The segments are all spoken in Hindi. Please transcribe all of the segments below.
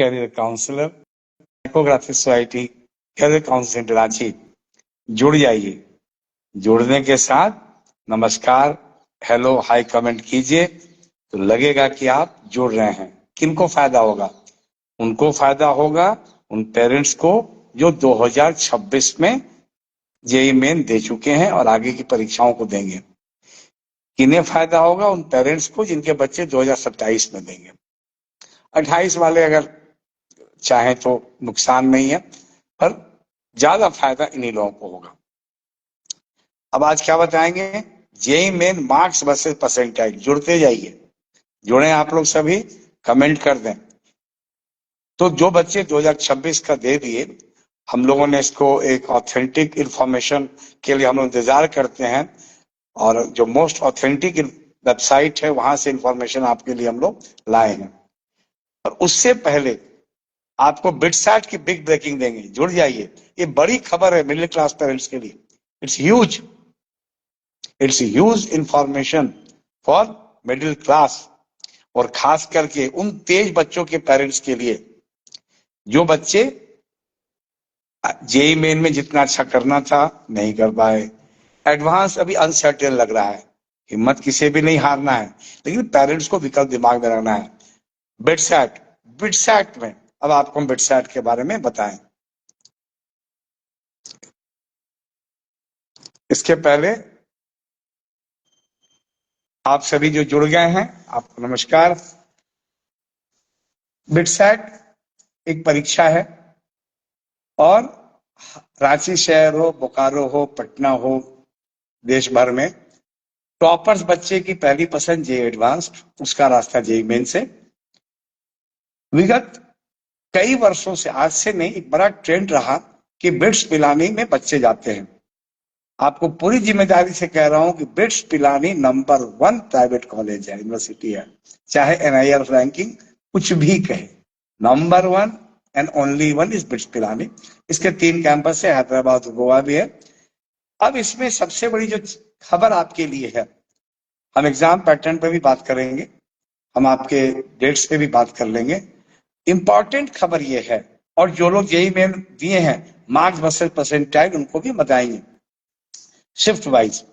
Career counsellor, Psychography Society, career counselling Ranchi. जुड़ जाइए। जुड़ने के साथ नमस्कार, हेलो, हाय कमेंट कीजिए तो लगेगा कि आप जुड़ रहे हैं। किनको फायदा होगा? उनको फायदा होगा उन पेरेंट्स को जो 2026 में जेईई मेन दे चुके हैं और आगे की परीक्षाओं को देंगे। किन्हें फायदा होगा? उन पेरेंट्स को जिनके बच्चे 2027 में देंगे। 28 वाले अगर चाहे तो नुकसान नहीं है, पर ज्यादा फायदा इन्हीं लोगों को होगा। अब आज क्या बताएंगे? JEE main marks versus percentile. जुड़ते जाइए, जुड़े आप लोग सभी, कमेंट कर दें। तो जो बच्चे 2026 का दे दिए, हम लोगों ने इसको एक ऑथेंटिक इंफॉर्मेशन के लिए हम लोग इंतजार करते हैं, और जो मोस्ट ऑथेंटिक वेबसाइट है वहां से इंफॉर्मेशन आपके लिए हम लोग लाए हैं। और उससे पहले आपको बिटसैट की बिग ब्रेकिंग देंगे। जुड़ जाइए, ये बड़ी खबर है मिडिल क्लास पेरेंट्स के लिए। It's huge information for middle class, और खास करके उन तेज बच्चों के पेरेंट्स के लिए जो बच्चे जेईई मेन में जितना अच्छा करना था नहीं कर पाए। एडवांस अभी अनसर्टेन लग रहा है। हिम्मत किसी भी नहीं हारना है, लेकिन पेरेंट्स को विकल्प दिमाग में रखना है। बिटसैट में अब आपको हम बिटसैट के बारे में बताएं। इसके पहले आप सभी जो जुड़ गए हैं, आपको नमस्कार। बिटसैट एक परीक्षा है, और रांची शहर हो, बोकारो हो, पटना हो, देश भर में टॉपर्स बच्चे की पहली पसंद जेईई एडवांस्ड, उसका रास्ता जेईई मेन से। विगत कई वर्षों से, आज से नहीं, एक बड़ा ट्रेंड रहा कि बिट्स पिलानी में बच्चे जाते हैं। आपको पूरी जिम्मेदारी से कह रहा हूं कि bits Pilani number 1 private college है, यूनिवर्सिटी है, चाहे एनआईआर रैंकिंग कुछ भी कहे, number 1 and only 1 is bits Pilani. इसके 3 कैंपस है, हैदराबाद, गोवा भी है। अब इसमें सबसे बड़ी जो खबर आपके लिए है, हम एग्जाम पैटर्न पे भी बात करेंगे, हम आपके डेट्स पे भी बात कर लेंगे। इंपॉर्टेंट खबर ये है, और जो लोग जेईई मेन दिए हैं मार्क्स वर्सेस परसेंटाइल, उनको भी बताएंगे शिफ्ट वाइज।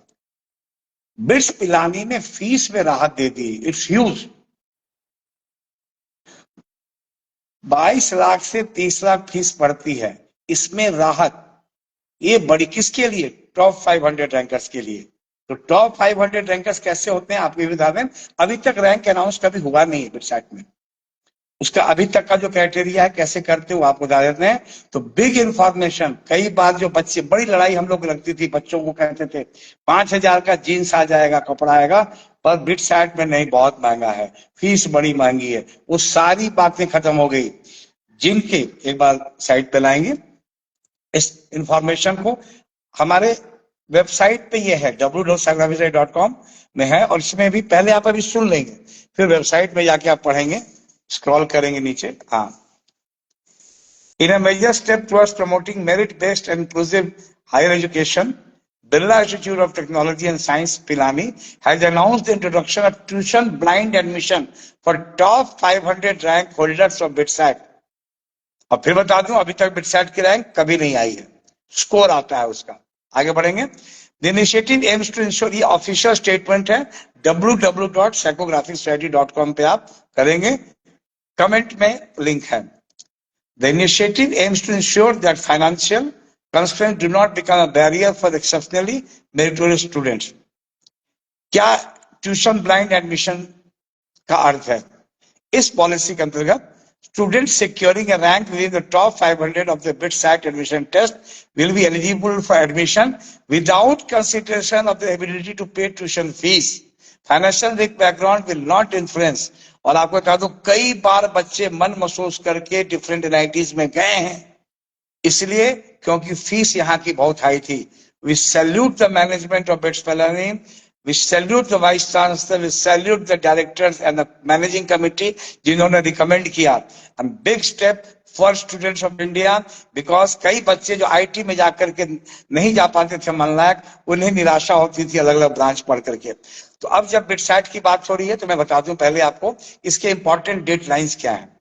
बिट्स पिलानी ने फीस में राहत दे दी। It's huge. 22 लाख से 30 लाख फीस पड़ती है, इसमें राहत। ये बड़ी किसके लिए? टॉप 500 रैंकर्स के लिए। तो टॉप 500 रैंकर्स कैसे होते हैं आपको भी बता दें। अभी तक रैंक अनाउंस कभी हुआ नहीं है बिटसैट में, उसका अभी तक का जो क्राइटेरिया है कैसे करते हो आपको बता देते हैं। तो बिग इंफॉर्मेशन, कई बार जो बच्चे, बड़ी लड़ाई हम लोग लगती थी, बच्चों को कहते थे 5,000 का जीन्स आ जाएगा, कपड़ा आएगा, पर बिटसैट में नहीं, बहुत महंगा है, फीस बड़ी महंगी है। वो सारी बातें खत्म हो गई। जिनके, एक बार साइट पे लाएंगे इस इंफॉर्मेशन को, हमारे वेबसाइट पे ये है www.sagravisai.com में है, और इसमें भी पहले आप अभी सुन लेंगे, फिर वेबसाइट में जाके आप पढ़ेंगे, स्क्रॉल करेंगे नीचे। हाँ, in a major step towards promoting merit based and inclusive higher education, Birla Institute of Technology and Science, Pilani, has announced the introduction of tuition blind admission for top 500 rank holders of BITSAT. और फिर बता दूं, अभी तक बिटसैट की रैंक कभी नहीं आई है, स्कोर आता है उसका। आगे बढ़ेंगे। The initiative aims to ensure, ये ऑफिशियल स्टेटमेंट है, www.psychographysociety.com पे आप करेंगे, कमेंट में लिंक है। The initiative aims to ensure that financial constraints do not become a barrier for exceptionally meritorious students. क्या ट्यूशन ब्लाइंड एडमिशन का अर्थ है? इस पॉलिसी के अंतर्गत students securing a rank within the top 500 of the BITSAT admission test will be eligible for admission without consideration of the ability to pay tuition fees. Financial background will not influence. और आपको बता दूं, कई बार बच्चे मन महसूस करके डिफरेंट एनआईटीज में गए हैं, इसलिए क्योंकि फीस यहाँ की बहुत हाई थी। We salute the management of BITS Pilani. We salute the vice chancellor. We salute the directors and the managing committee जिन्होंने रिकमेंड किया। And big step for students of India, because कई बच्चे जो आईटी में जाकर के नहीं जा पाते थे मन लायक, उन्हें निराशा होती थी अलग अलग ब्रांच पढ़ करके। तो अब जब बिटसैट की बात हो रही है तो मैं बता दूं पहले आपको इसके इंपॉर्टेंट डेडलाइंस क्या है।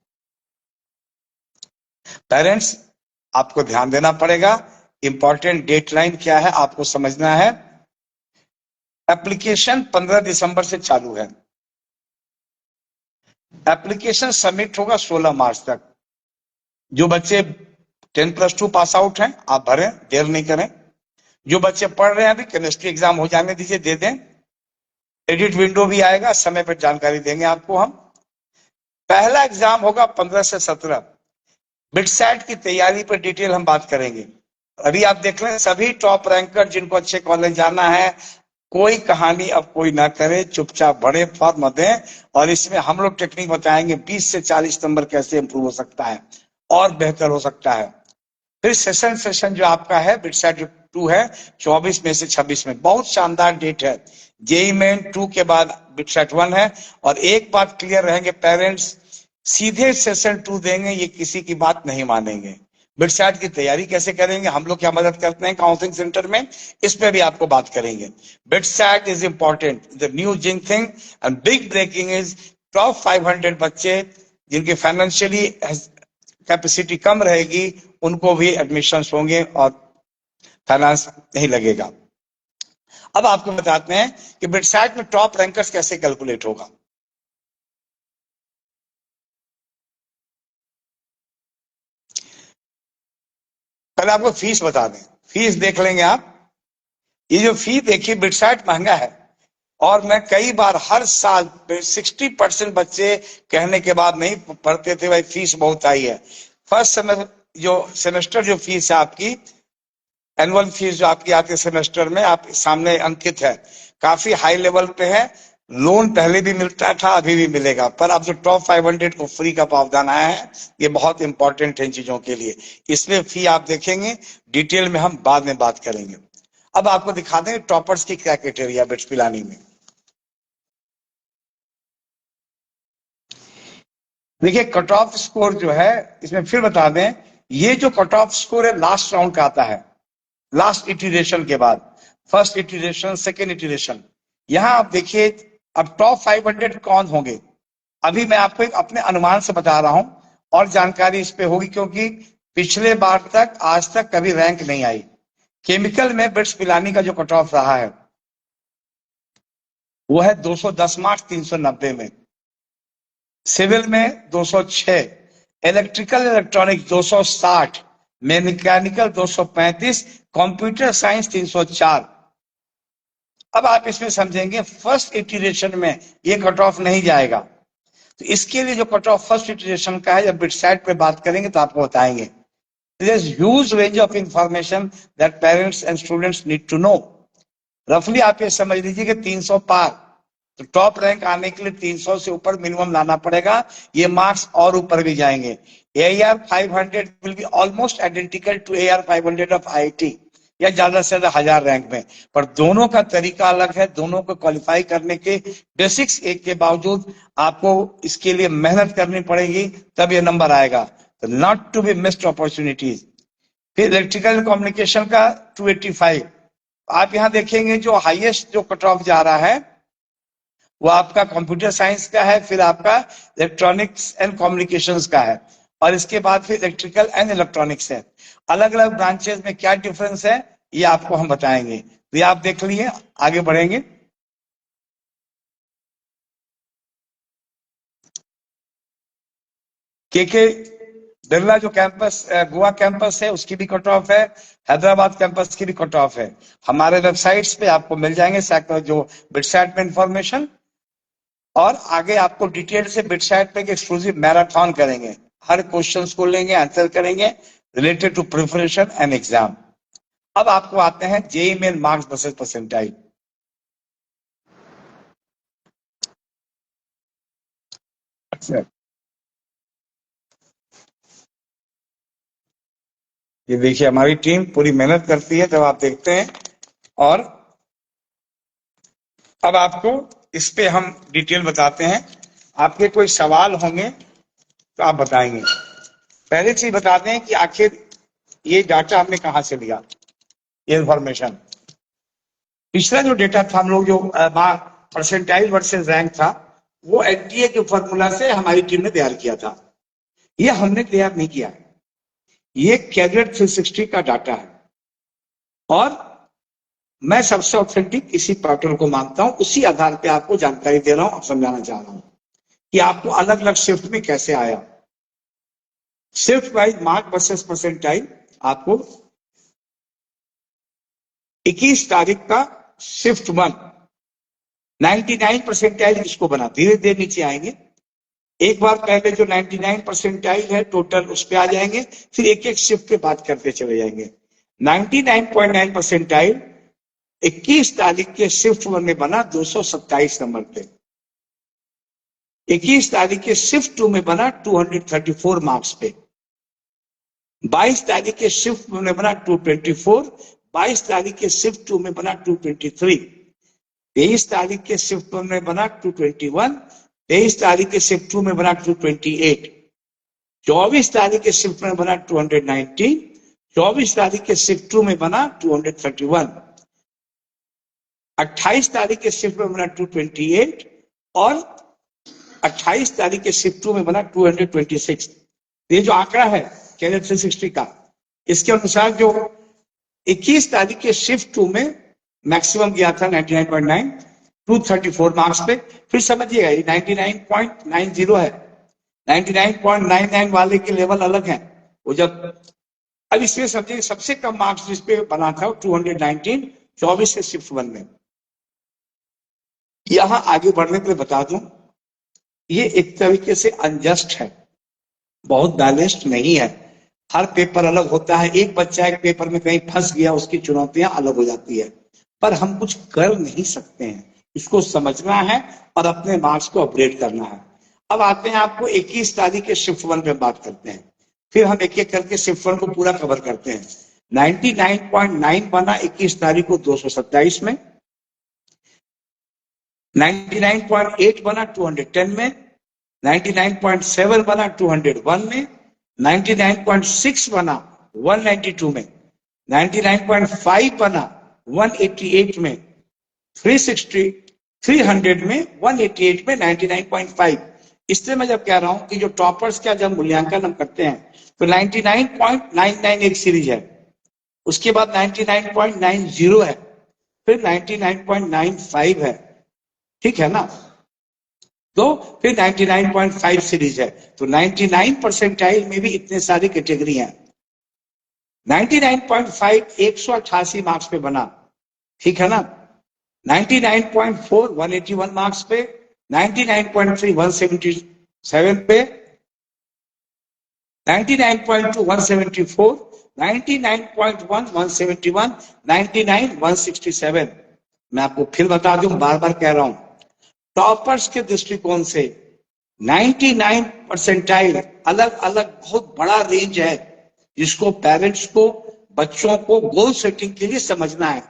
पेरेंट्स, आपको ध्यान देना पड़ेगा। इंपॉर्टेंट डेडलाइन क्या है आपको समझना है। एप्लीकेशन 15 दिसंबर से चालू है। एप्लीकेशन सबमिट होगा 16 मार्च तक। जो बच्चे 10+2 पास आउट हैं आप भरें, देर नहीं करें। जो बच्चे पढ़ रहे हैं अभी केमिस्ट्री एग्जाम हो जाने दीजिए, दे दें। एडिट विंडो भी आएगा, समय पर जानकारी देंगे आपको हम। पहला एग्जाम होगा 15 से 17। बिटसैट की तैयारी पर डिटेल हम बात करेंगे। अभी आप देख लें सभी टॉप रैंकर जिनको अच्छे कॉलेज जाना है, कोई कहानी अब कोई ना करे, चुपचाप बड़े फॉर्म दें। और इसमें हम लोग टेक्निक बताएंगे 20 से 40 नंबर कैसे इंप्रूव हो सकता है और बेहतर हो सकता है। फिर सेशन जो आपका है बिटसैट 2 है 24 में से 26 में, बहुत शानदार डेट है। जेई मेन 2 के बाद बिटसैट 1 है। और एक बात क्लियर रहेंगे पेरेंट्स, सीधे सेशन 2 देंगे ये किसी की बात नहीं मानेंगे। बिटसैट की तैयारी कैसे करेंगे, हम लोग क्या मदद करते हैं काउंसलिंग सेंटर में, इस पे भी आपको बात करेंगे। BITSAT is important, the new zing thing and big breaking is top 500 बच्चे जिनके फाइनेंशियली कैपेसिटी कम रहेगी उनको भी एडमिशन होंगे और फाइनेंस नहीं लगेगा। अब आपको बताते हैं कि बिटसैट में टॉप रैंकर्स कैसे कैलकुलेट होगा। पहले आपको फीस बता दें, फीस देख लेंगे आप। ये जो फी देखिए बिटसैट महंगा है और मैं कई बार हर साल 60% बच्चे कहने के बाद नहीं पढ़ते थे भाई फीस बहुत हाई है। फर्स्ट सेमेस्टर जो फीस है आपकी, एनुअल फीस जो आपकी आती है सेमेस्टर में, आप सामने अंकित है, काफी हाई लेवल पे है। लोन पहले भी मिलता था अभी भी मिलेगा, पर अब जो टॉप 500 को फ्री का प्रावधान आया है ये बहुत इंपॉर्टेंट है इन चीजों के लिए। इसमें फी आप देखेंगे, डिटेल में हम बाद में बात करेंगे। अब आपको दिखा दें टॉपर्स की क्या क्राइटेरिया बिट्स पिलानी में। देखिए कट ऑफ स्कोर जो है, इसमें फिर बता दें, ये जो कट ऑफ स्कोर है लास्ट राउंड का आता है, लास्ट इटरेशन के बाद, फर्स्ट इटरेशन सेकेंड इटरेशन। यहां आप देखिए अब टॉप 500 कौन होंगे, अभी मैं आपको एक अपने अनुमान से बता रहा हूं और जानकारी इस पे होगी क्योंकि पिछले बार तक आज तक कभी रैंक नहीं आई। केमिकल में बिट्स पिलानी का जो कट ऑफ रहा है वो है 210 मार्क्स 390 में। सिविल में 206, electrical electronics 260, mechanical 235, computer science 304। अब आप इसमें समझेंगे फर्स्ट इटरेशन में ये कट ऑफ नहीं जाएगा, तो इसके लिए जो कट ऑफ फर्स्ट इटरेशन का है जब बिटसैट पे बात करेंगे तो आपको बताएंगे। There is huge range of information that parents and students need to know. रफली आप ये समझ लीजिए कि 300 पार, तो टॉप रैंक आने के लिए 300 से ऊपर मिनिमम लाना पड़ेगा। ये मार्क्स और ऊपर भी जाएंगे। AR 500 will be almost identical to AR 500 of IIT, या ज्यादा से ज्यादा 1000 रैंक में, पर दोनों का तरीका अलग है। दोनों को क्वालिफाई करने के बेसिक्स एक के बावजूद आपको इसके लिए मेहनत करनी पड़ेगी, तब ये नंबर आएगा। तो not to be missed opportunities. फिर इलेक्ट्रिकल कम्युनिकेशन का 285। आप यहां देखेंगे जो हाईएस्ट जो कट ऑफ जा रहा है वो आपका कंप्यूटर साइंस का है, फिर आपका इलेक्ट्रॉनिक्स एंड कम्युनिकेशंस का है, और इसके बाद फिर इलेक्ट्रिकल एंड इलेक्ट्रॉनिक्स है। अलग अलग ब्रांचेस में क्या डिफरेंस है ये आपको हम बताएंगे। तो ये आप देख लिए, आगे बढ़ेंगे। के बिरला जो कैंपस गोवा कैंपस है उसकी भी कट ऑफ है, हैदराबाद कैंपस की भी कट ऑफ है। हमारे वेबसाइट्स पे आपको मिल जाएंगे जो बिटसैट में इंफॉर्मेशन, और आगे आपको डिटेल से बिटसैट पे एक्सक्लूसिव मैराथन करेंगे, हर क्वेश्चंस को लेंगे, आंसर करेंगे related to preparation and exam. अब आपको आते हैं JEE Main marks versus percentile. अच्छा, ये देखिए हमारी टीम पूरी मेहनत करती है जब आप देखते हैं। और अब आपको इस पे हम डिटेल बताते हैं, आपके कोई सवाल होंगे तो आप बताएंगे। पहले चीज बताते हैं कि आखिर ये डाटा हमने कहां से लिया, ये इंफॉर्मेशन। पिछला जो डेटा था हम लोग जो परसेंटाइल वर्सेस रैंक था वो एनटीए के फॉर्मूला से हमारी टीम ने तैयार किया था, ये हमने तैयार नहीं किया। ये कैरियर 360 का डाटा है और मैं सबसे ऑथेंटिक इसी पोर्टल को मानता हूं, उसी आधार पे आपको जानकारी दे रहा हूं और समझाना चाह रहा हूं कि आपको अलग अलग शिफ्ट में कैसे आया। Shift wise mark versus percentile आपको 21 तारीख का शिफ्ट 1 99 परसेंटाइल किसको बना, धीरे धीरे नीचे आएंगे। एक बार पहले जो 99 परसेंटाइल है टोटल उस पे आ जाएंगे, फिर एक एक शिफ्ट पे बात करते चले जाएंगे। 99.9 परसेंटाइल 21 तारीख के शिफ्ट 1 में बना 227 नंबर पे। 21 तारीख के शिफ्ट 2 में बना 234 मार्क्स पे। 22 तारीख के शिफ्ट में बना 224, 22 तारीख के शिफ्ट 2 में बना 223, 23 तारीख के शिफ्ट 1 में बना 221, 23 तारीख के शिफ्ट 2 में बना 228, 24 तारीख के शिफ्ट में बना 219, 24 तारीख के शिफ्ट 2 में बना 231, 28 तारीख के शिफ्ट में बना 228 और 28 तारीख के शिफ्ट 2 में बना 226। ये जो आंकड़ा है कैरियर 360 का, इसके अनुसार जो 21 तारीख के शिफ्ट 2 में मैक्सिमम गया था 99.9, 234 मार्क्स पे। फिर समझिएगा ये 99.90 है, 99.99 वाले के लेवल अलग है। वो जब अब इसमें समझिए सबसे कम मार्क्स जिस पे बना था 219, 24 के शिफ्ट 1 में। यहां आगे बढ़ने के लिए बता दूं, ये एक तरीके से अनजस्ट है, बहुत बैलेंस्ड नहीं है। हर पेपर अलग होता है, एक बच्चा एक पेपर में कहीं फंस गया, उसकी चुनौतियां अलग हो जाती है, पर हम कुछ कर नहीं सकते हैं। इसको समझना है और अपने मार्क्स को अपडेट करना है। अब आते हैं आपको 21 तारीख के शिफ्ट 1 पे बात करते हैं, फिर हम एक एक करके शिफ्ट 1 को पूरा कवर करते हैं। 99.9 बना 21 तारीख को 227 में, 99.8 बना 210 में, 99.7 बना 201 में, 99.6 बना 192 में, 99.5 बना 188 में, 360 300 में 188 में 99.5। इसलिए मैं जब कह रहा हूं कि जो टॉपर्स का जब मूल्यांकन हम करते हैं तो 99.99 एक सीरीज है, उसके बाद 99.90 है, फिर 99.95 है, ठीक है ना, तो फिर 99.5 सीरीज है। तो 99 परसेंटाइल में भी इतने सारी कैटेगरी हैं। 99.5 188 मार्क्स पे बना, ठीक है ना, 99.4 181 मार्क्स पे, 99.3 177 पे, 99.2 174, 99.1 171, 99 167। मैं आपको फिर बता दूं, बार बार कह रहा हूं, टॉपर्स के दृष्टिकोण से 99 परसेंटाइल अलग अलग बहुत बड़ा रेंज है, जिसको पेरेंट्स को, बच्चों को गोल सेटिंग के लिए समझना है।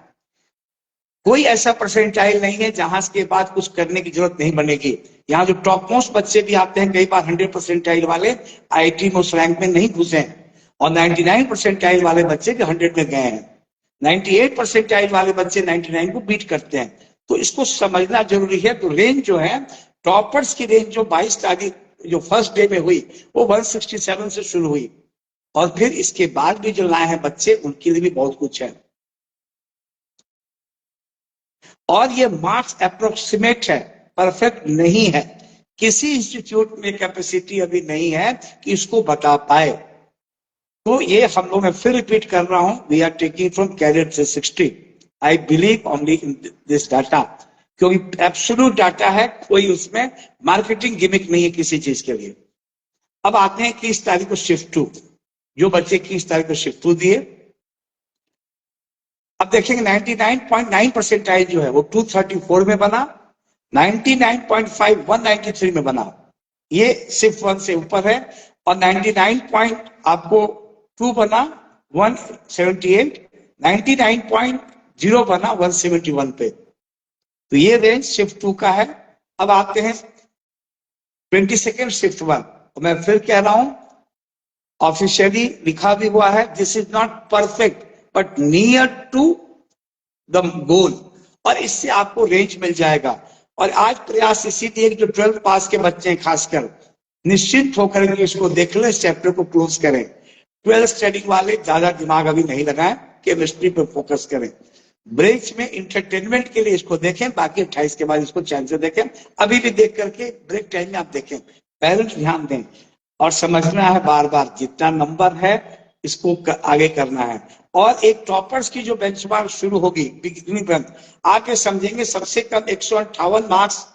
कोई ऐसा परसेंटाइल नहीं है जहां के बाद कुछ करने की जरूरत नहीं बनेगी। यहाँ जो टॉप मोस्ट बच्चे भी आते हैं, कई बार 100 परसेंटाइल वाले आईआईटी में उस रैंक में नहीं घुसे हैं, और 99 परसेंटाइल वाले बच्चे भी 100 में गए हैं। 98 परसेंटाइल वाले बच्चे 99 को बीट करते हैं, तो इसको समझना जरूरी है। तो रेंज जो है, टॉपर्स की रेंज जो 22 तारीख जो फर्स्ट डे में हुई वो 167 से शुरू हुई, और फिर इसके बाद भी जो लाए हैं बच्चे, उनके लिए भी बहुत कुछ है। और ये मार्क्स अप्रोक्सीमेट है, परफेक्ट नहीं है। किसी इंस्टीट्यूट में कैपेसिटी अभी नहीं है कि इसको बता पाए। तो ये हम लोग, मैं फिर रिपीट कर रहा हूं, we are taking from career 360। I believe only in this data, क्योंकि एब्सोल्यूट डाटा है, कोई उसमें मार्केटिंग गिमिक नहीं है किसी चीज के लिए। अब आते हैं 21 तारीख को शिफ्ट 2, जो बच्चे 21 तारीख को शिफ्ट 2 दिए, अब देखेंगे 99.9 परसेंटाइल जो है वो 234 में बना, 99.5 193 में बना, ये शिफ्ट 1 से ऊपर है, और 99.2 बना 178, 99.0 बना 171 पे। तो ये रेंज शिफ्ट 2 का है। अब आते हैं 22nd शिफ्ट 1, तो मैं फिर कह रहा हूं, ऑफिशियली लिखा भी हुआ है, this is not perfect but near to the goal, और इससे आपको रेंज मिल जाएगा। और आज प्रयास इसीलिए जो 12th पास के बच्चे हैं खासकर, निश्चित होकर के इसको देख लें, इस चैप्टर को क्लोज करें। 12th ट्रेडिंग वाले ज्यादा दिमाग अभी नहीं लगाएं, केमिस्ट्री पे फोकस करें। ब्रेक्स में इंटरटेनमेंट के लिए इसको देखें, बाकी 28 के बाद इसको चैन से देखें। अभी भी देख करके ब्रेक टाइम में आप देखें, पेरेंट्स ध्यान दें और समझना है बार बार, जितना नंबर है इसको आगे करना है। और एक टॉपर्स की जो बेंचमार्क शुरू होगी बिगिनिंग में, आके समझेंगे सबसे कम 158 मार्क्स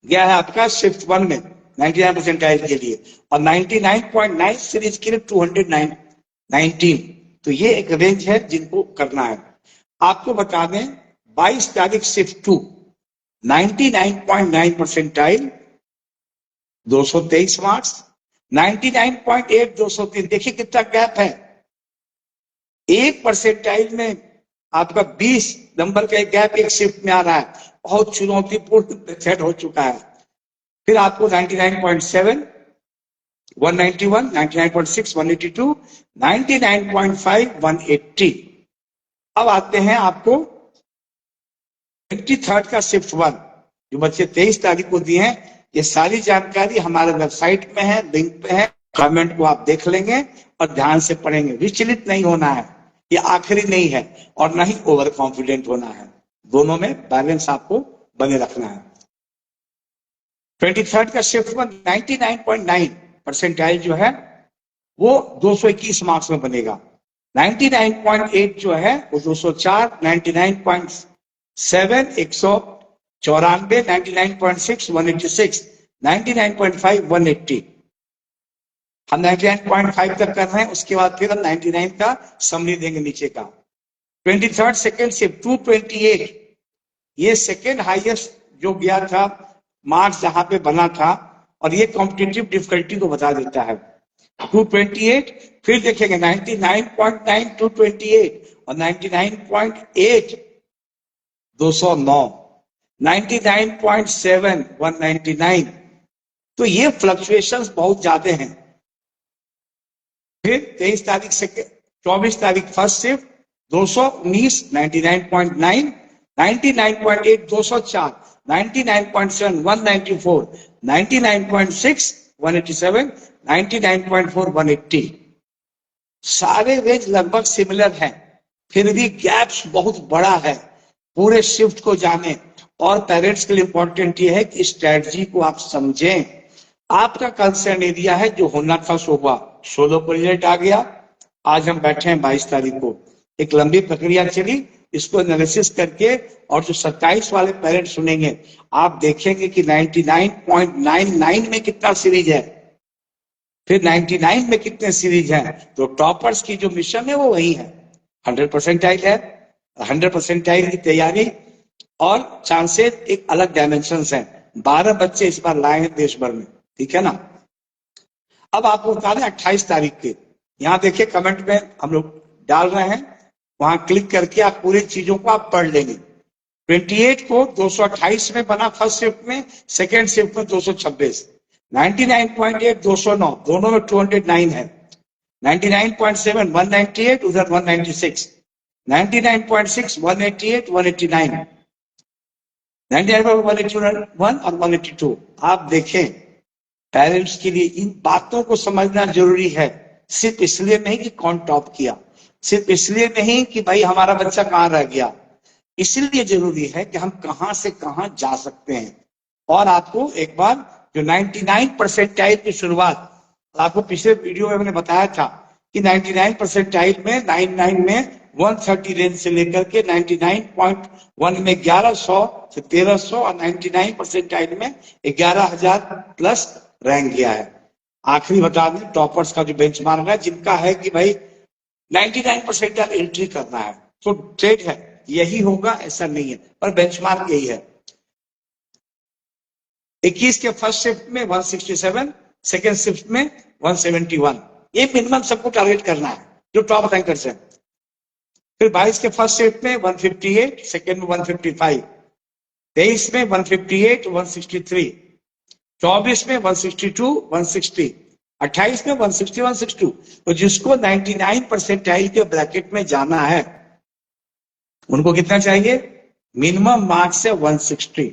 गया है आपका शिफ्ट 1 में 99% के लिए, और 99.9 सीरीज के लिए 219। तो ये एक रेंज है जिनको करना है। आपको बता दें 22 तारीख शिफ्ट 2 99.9 223 मार्क्स, 99.8 203। देखिए कितना गैप है, 1% में आपका 20 नंबर का गैप एक शिफ्ट में आ रहा है, बहुत चुनौतीपूर्ण सेट हो चुका है। फिर आपको 99.7 191, 99.6 182, 99.5 180। अब आते हैं आपको 23rd का शिफ्ट 1 जो बच्चे 23 तारीख को दिए हैं। ये सारी जानकारी हमारे वेबसाइट में है, लिंक पे है, कमेंट को आप देख लेंगे और ध्यान से पढ़ेंगे। विचलित नहीं होना है, ये आखिरी नहीं है, और ना ही ओवर कॉन्फिडेंट होना है। दोनों में बैलेंस आपको बने रखना है। 23rd का शिफ्ट 1 99.9 जो है वो 221 मार्क्स में बनेगा। 99.8 जो है वो 204, 99.7 194, 99.6 186, 99.5 180। हम 99.5 तक कर रहे हैं, उसके बाद फिर हम 99 का समरी देंगे नीचे का। 23rd सेकेंड शिफ्ट 228, ये सेकेंड हाईएस्ट जो गया था मार्क्स जहां पे बना था, और ये कॉम्पिटिटिव डिफिकल्टी को बता देता है। 228, फिर देखेंगे 99.9 228 और 99.8 209, 99.7 199। तो ये फ्लक्चुएशंस बहुत ज्यादा हैं। फिर 23 तारीख से 24 तारीख फर्स्ट शिफ्ट 219 99.9, 99.8 204, 99.7 194, 99.6 187, 99.4 180। सारे रेंज लगभग सिमिलर हैं, फिर भी गैप्स बहुत बड़ा है। पूरे शिफ्ट को जाने, और पेरेंट्स के लिए इंपॉर्टेंट ये है कि स्ट्रेटजी को आप समझें। आपका कंसर्न एरिया है, जो होना था सो हुआ, 16 को रिजल्ट आ गया। आज हम बैठे हैं 22 तारीख को, एक लंबी प्रक्रिया चली, इसको एनालिसिस करके, और जो 27 वाले पेरेंट्स सुनेंगे आप देखेंगे कि 99.99 में कितना सीरीज है, फिर 99 में कितने सीरीज है। तो टॉपर्स की जो मिशन है वो वही है, 100% है। 100% की तैयारी और चांसेस एक अलग डायमेंशन है। 12 बच्चे इस बार लाए हैं देश भर में, ठीक है ना। अब आपको बता दें 28 तारीख के, यहाँ देखिए कमेंट में हम लोग डाल रहे हैं, वहां क्लिक करके आप पूरी चीजों को आप पढ़ लेंगे। 28 को 228 में बना फर्स्ट शिफ्ट में, सेकेंड शिफ्ट में 226, 99.8 209, दोनों में 209 है। 99.7 198, उधर 196, 99.6 188 189, 99.181 और 182। आप देखें, पेरेंट्स के लिए इन बातों को समझना जरूरी है। सिर्फ इसलिए नहीं कि कौन टॉप किया, सिर्फ इसलिए नहीं कि भाई हमारा बच्चा कहाँ रह गया, इसलिए जरूरी है कि हम कहां से कहां जा सकते हैं। और आपको एक बार जो 99% की शुरुआत, आपको पिछले वीडियो में मैंने बताया था कि 99% में 99 में 130 रेंज से लेकर के 99.1 में 1100 से 1300 और 99% में 11,000 प्लस रैंक गया है। आखिरी बता दें टॉपर्स का जो बेंचमार्क है, जिनका है कि भाई 99% एंट्री करना है, तो ट्रेड है यही होगा ऐसा नहीं है, पर बेंचमार्क यही है। 21 के फर्स्ट शिफ्ट में 167, सेकेंड शिफ्ट में 171, ये मिनिमम सबको टारगेट करना है जो टॉप रैंकर्स हैं। फिर 22 के फर्स्ट शिफ्ट में 158, सेकेंड में 155, 23 में 158 163, 24 में 162 160, 28 में 160 162। तो जिसको 99% के ब्रैकेट में जाना है उनको कितना चाहिए, मिनिमम मार्क्स है 160,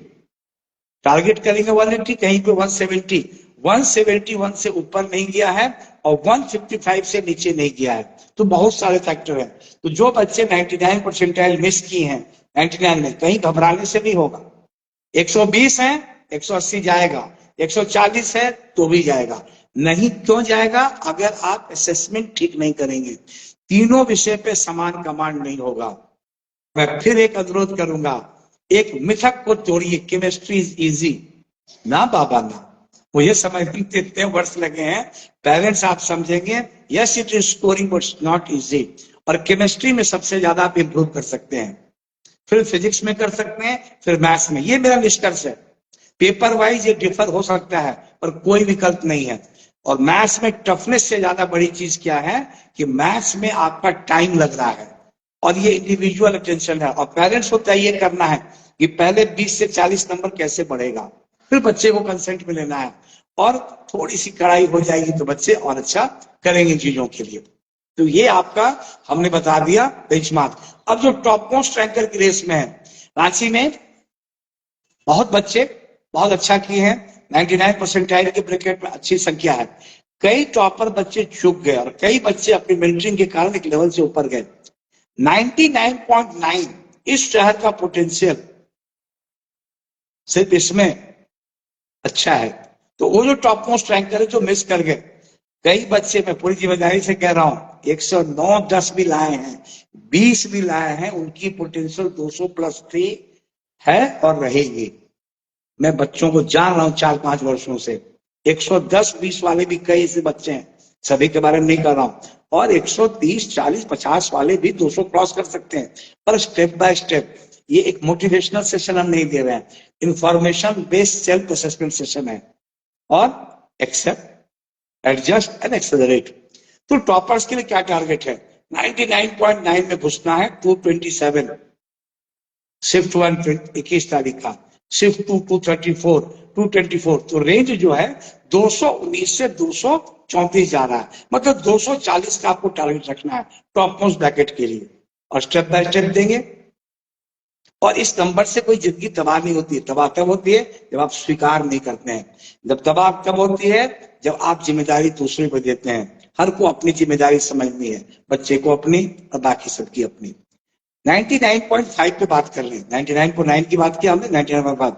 टारगेट करेंगे 180, कहीं पे 170, 171 से ऊपर नहीं गया है और 155 से नीचे नहीं गया है। तो बहुत सारे फैक्टर हैं। तो जो बच्चे 99 परसेंटाइल मिस किए हैं 99 में, कहीं घबराने से नहीं होगा। 120 है 180 जाएगा, 140 है तो भी जाएगा। नहीं क्यों जाएगा? अगर आप असेसमेंट ठीक नहीं करेंगे, तीनों विषय पे समान कमांड नहीं होगा। मैं फिर एक अनुरोध करूंगा, एक मिथक को तोड़िए, केमिस्ट्री इज इजी। ना बाबा ना, मुझे समझने में इतने वर्ष लगे हैं। पेरेंट्स आप समझेंगे, yes it is scoring but not easy. और केमिस्ट्री में सबसे ज्यादा आप इंप्रूव कर सकते हैं, फिर फिजिक्स में कर सकते हैं, फिर मैथ्स में। ये मेरा निष्कर्ष है। पेपर वाइज ये डिफर हो सकता है पर कोई विकल्प नहीं है। और मैथ्स में टफनेस से ज्यादा बड़ी चीज क्या है कि मैथ्स में आपका टाइम लग रहा है और ये इंडिविजुअल अटेंशन है। और पेरेंट्स को तय करना है कि पहले 20 से 40 नंबर कैसे बढ़ेगा, फिर बच्चे को कंसेंट में लेना है। और थोड़ी सी कड़ाई हो जाएगी तो बच्चे और अच्छा करेंगे चीजों के लिए। तो ये आपका हमने बता दिया बेंचमार्क। अब जो टॉप मोस्ट रैंकर की रेस में है, रांची में बहुत बच्चे बहुत अच्छा किए हैं। 99 परसेंटाइल के ब्रैकेट में अच्छी संख्या है। कई टॉपर बच्चे चूक गए और कई बच्चे अपनी मेंटरिंग के कारण एक लेवल से ऊपर गए। 99.9 इस शहर का पोटेंशियल सिर्फ इसमें अच्छा है। तो वो जो टॉप मोस्ट रैंकर है जो मिस कर गए, कई बच्चे, मैं पूरी जिम्मेदारी से कह रहा हूं, 109 10 भी लाए हैं, 20 भी लाए हैं, उनकी पोटेंशियल 200+3 है और रहेगी। मैं बच्चों को जान रहा हूं 4-5 वर्षों से। 110 20 वाले भी कई ऐसे बच्चे हैं, सभी के बारे में नहीं कर रहा हूं। और 130 40 50 वाले भी 200 क्रॉस कर सकते हैं, पर स्टेप बाय स्टेप। ये एक मोटिवेशनल सेशन हम नहीं दे रहे हैं, information based self assessment session है। और एक्सेप्ट, एडजस्ट एंड एक्सेलरेट। तो टॉपर्स के लिए क्या टारगेट है? 99.9 में घुसना है, 227। शिफ्ट 1 21 तारीख का, शिफ्ट 2 234 224। तो रेंज जो है 219 से 234 जा रहा है, मतलब 240 का आपको टारगेट रखना है टॉप मोस्ट ब्रैकेट के लिए। और स्टेप बाय स्टेप देंगे। और इस नंबर से कोई जिंदगी तबाह नहीं होती है। तबाह तब होती है जब आप स्वीकार नहीं करते हैं। जब तबाह तब होती है जब आप जिम्मेदारी दूसरे को देते हैं। हर को अपनी जिम्मेदारी समझनी है, बच्चे को अपनी और बाकी सबकी अपनी। 99.5 पे बात कर लें। 99.9 की बात किया हमने, 99 के बाद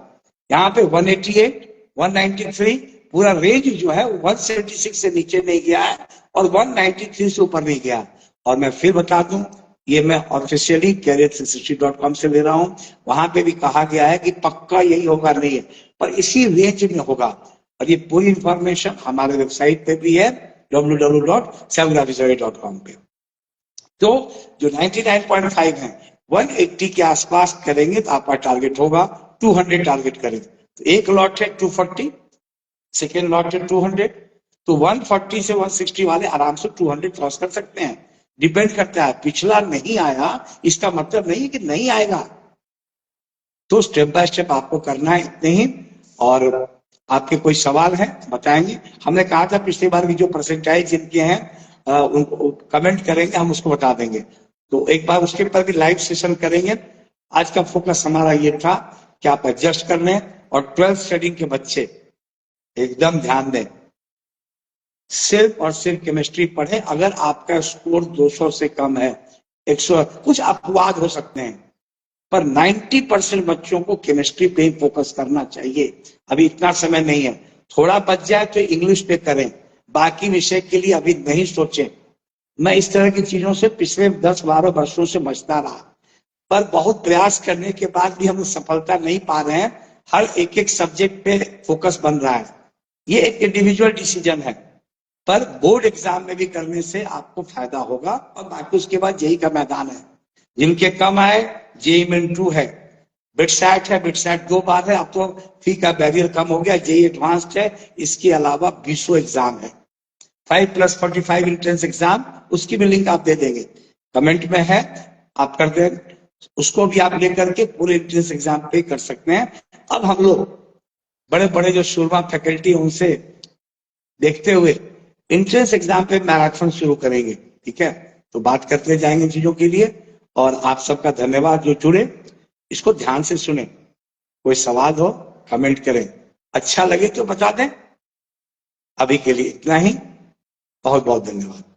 यहाँ पे 188 193 पूरा रेंज जो है 176 से नीचे नहीं गया है और 193 से ऊपर नहीं गया। और मैं फिर बता दूं, ये मैं ऑफिशियली career360.com से ले रहा हूं। वहां पे भी कहा गया है कि पक्का यही होगा नहीं है, पर इसी रेंज में होगा। और ये पूरी इंफॉर्मेशन हमारे वेबसाइट पे भी है, www.savgraphisory.com पे। तो जो 99.5 है 180 के आसपास करेंगे तो आपका टारगेट होगा 200 टारगेट करेंगे। तो एक लॉट है 240, सेकेंड लॉट है 200। तो 140 से 160 वाले आराम से 200 क्रॉस कर सकते हैं। डिपेंड करता है, पिछला नहीं आया इसका मतलब नहीं कि नहीं आएगा। तो स्टेप बाय स्टेप आपको करना है, इतने ही। और आपके कोई सवाल है बताएंगे। हमने कहा था पिछली बार की जो परसेंटाइज जिनके हैं उनको कमेंट करेंगे, हम उसको बता देंगे। तो एक बार उसके ऊपर भी लाइव सेशन करेंगे। आज का फोकस हमारा ये था कि आप एडजस्ट कर लें। और 12th स्टैंडर्ड के बच्चे एकदम ध्यान दें, सिर्फ और सिर्फ केमिस्ट्री पढ़े। अगर आपका स्कोर 200 से कम है, 100, कुछ अपवाद हो सकते हैं, पर 90% बच्चों को केमिस्ट्री पे ही फोकस करना चाहिए। अभी इतना समय नहीं है, थोड़ा बच जाए तो इंग्लिश पे करें, बाकी विषय के लिए अभी नहीं सोचें। मैं इस तरह की चीजों से पिछले 10-12 वर्षों से बचता रहा, पर बहुत प्रयास करने के बाद भी हम सफलता नहीं पा रहे हैं। हर एक सब्जेक्ट पे फोकस बन रहा है। ये एक इंडिविजुअल डिसीजन है, पर बोर्ड एग्जाम में भी करने से आपको फायदा होगा। और बाकी उसके बाद जेई का मैदान है। जिनके कम आए, जेई मेन 2 है, बिटसैट है, बिटसैट 2 बार है। अब तो फी का बैरियर कम हो गया, जेई एडवांस्ड है। इसके अलावा 20 एग्जाम है, 5+45 एंट्रेंस एग्जाम, उसकी भी लिंक आप दे देंगे, कमेंट में है, आप कर दें। उसको भी आप लेकर के पूरे एंट्रेंस एग्जाम पे कर सकते हैं। अब हम लोग बड़े बड़े जो शुरमा फैकल्टी उनसे देखते हुए एंट्रेंस एग्जाम पे मैराथन शुरू करेंगे, ठीक है? तो बात करते जाएंगे चीजों के लिए। और आप सबका धन्यवाद जो जुड़े, इसको ध्यान से सुने। कोई सवाल हो कमेंट करें, अच्छा लगे तो बता दें। अभी के लिए इतना ही। बहुत बहुत धन्यवाद।